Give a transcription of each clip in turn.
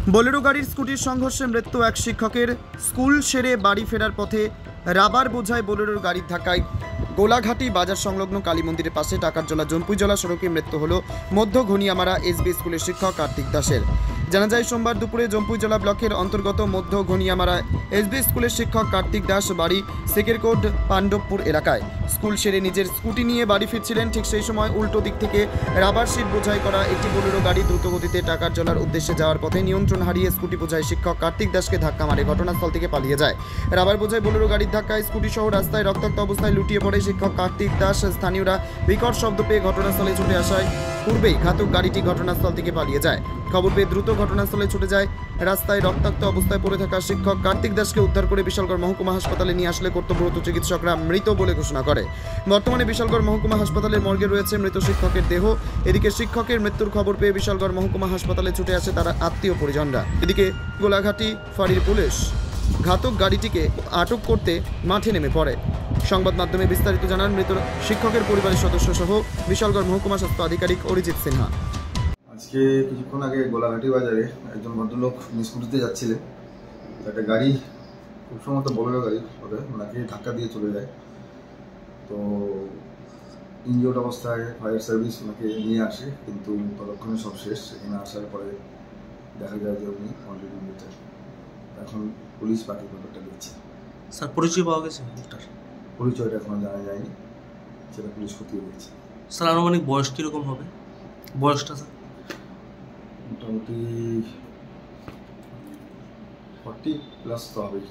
Bolero गाड़ीर स्कूटिर संघर्षे मृत्यु एक शिक्षकेर। स्कूल सेरे बाड़ी फेरार पथे राबार बोझाय बोलेरोर गाड़ीर धाक्काय गोलाघाटी बाजार संलग्न काली मंदिरेर पाशे टाकारजला जम्पुईजला सड़के मृत्यु हलो मध्य घनियामारा एसबी स्कूलेर शिक्षक कार्तिक दासेर। जाना जाय सोमवार दुपुरे जम्पुईजला ब्लकेर अंतर्गत मध्य घनियामारा एसबी स्कूलेर शिक्षक कार्तिक दास बाड़ी सेकेरकोट पांडवपुर एलाकाय स्कूल सेरे निजेर स्कूटी निये बाड़ी फिरछिलेन। ठीक सेई समय उल्टो दिक थेके राबार शीट बोझाई करा एकटी बोलेरो गाड़ी द्रुतगतिते टाकारजलार उद्देश्ये जाওয়ার पथे नियंत्रण हारिये स्कूटी बोझाई शिक्षक कार्तिक दासके धाक्का मारे घटनास्थल थेके पालिये जाय। राबार बोझाई बोलेरो गाड़ीर धाक्काय स्कूटी सह रास्ताय रक्ताक्त अवस्थाय लुटिये पड़े शिक्षक कार्तिक दास। स्थानीयरा विकट शब्द पेये घटनास्थले छुटे आसाय पूर्वेई घातक गाड़ीटी घटनास्थल थेके पालिये जाय। खबर पेये द्रुत घटनास्थले छुटे जाय रास्ताय रक्ताक्त अवस्थाय पड़े थाका शिक्षक कार्तिक दासके उद्धार करे विशालगढ़ महकुमा हासपाताले निये आसले कर्तव्यरत चिकित्सकरा मृत बले घोषणा करे। बर्तमाने विशालगढ़ महकुमा हासपातालेर मर्गे रयेछे मृत शिक्षकेर देह। एदिके शिक्षकेर मृत्युर खबर पेये विशालगढ़ महकुमा हासपाताले छुटे आसे तार आत्मीय परिजनरा। एदिके गोलाघाटी फाঁড়ির पुलिश घातक गाड़ीটিকে आटक करते माठे नेमे पड़े। সংবাদ মাধ্যমে বিস্তারিত জানান মৃত শিক্ষকের পরিবারের সদস্য সহ বিশালগড় মহকুমা স্বাস্থ্য আধিকারিক অরিজিৎ সিনহা। আজকে কিছুক্ষণ আগে গোলাঘাটি বাজারে একজন ভদ্রলোক স্কুটিতে যাচ্ছিলেন, একটা গাড়ি খুব সম্ভবত বোলেরো গাড়ি ওদের ওনাকে ধাক্কা দিয়ে চলে যায়। তো ইনজিওর্ড অবস্থায় ফায়ার সার্ভিস ওনাকে নিয়ে আসে, কিন্তু ততক্ষণে সব শেষ। এখানে আসার পরে দেখা যায় যে উনি অলরেডি মৃত। এখন পুলিশ বাকি ব্যাপারটা দেখছে। স্যার পরিচয় পাওয়া গেছে? পরিচয়টা এখনো জানা যায়নি, সেটা পুলিশ খতিয়ে দেখছে। স্যার আনুমানিক বয়স কীরকম হবে? বয়সটা স্যার মোটামুটি 40+ তো হবেই,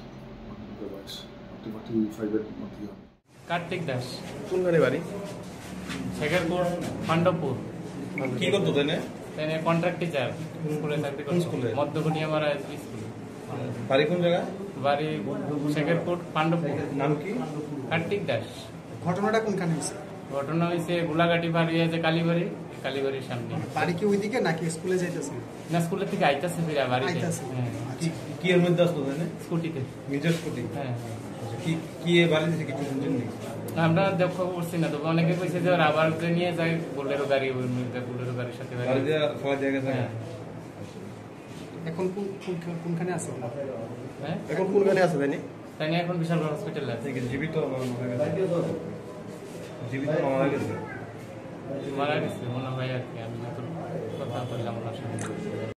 বয়স 40-45-এর মধ্যেই হবে। कार्तिक दास কোনখানে বাড়ি? সেকেরপুর পাণ্ডবপুর। কি করতো তাই? তাই কন্ট্রাক্ট টিচার স্কুলে চাকরি করতো। স্কুলে? মধ্যঘনিয়ামারা এসবি স্কুল। বাড়ি কোন জায়গা? বাড়ি সেকেরপুর পাণ্ডবপুর। নাম কি? कार्तिक दास। ঘটনাটা কোনখানে হয়েছে? ঘটনা হয়েছে গোলাঘাটি বাড়ি আছে কালীবাড়ির সামনে। বাড়ি কি ওইদিকে নাকি স্কুলে যাইতেছে? না, স্কুলের থেকে আইতাছে ফিরে বাড়িতে। আইতাছে। হ্যাঁ, কি এর মধ্যে আসতো তাই? স্কুটিতে। নিজের স্কুটি? হ্যাঁ। কি কি এ বাড়ি থেকে কিছু শুনছেন নাকি? আমরা দেখো করছি না, তবে অনেকে কইছে যে রাবার নিয়ে যায় বোলেরো গাড়ি, ওই বোলেরো গাড়ির সাথে বাড়ি দিয়ে খাওয়া জায়গা থাকে। এখন কোনখানে আছে? হ্যাঁ, এখন কোনখানে আছে তাই? তাই এখন বিশালগড় হসপিটালে আছে। জীবিত জীবিত মারা গেছে মনে হয় আর কি। আমি কথা বললাম ওনার সাথে।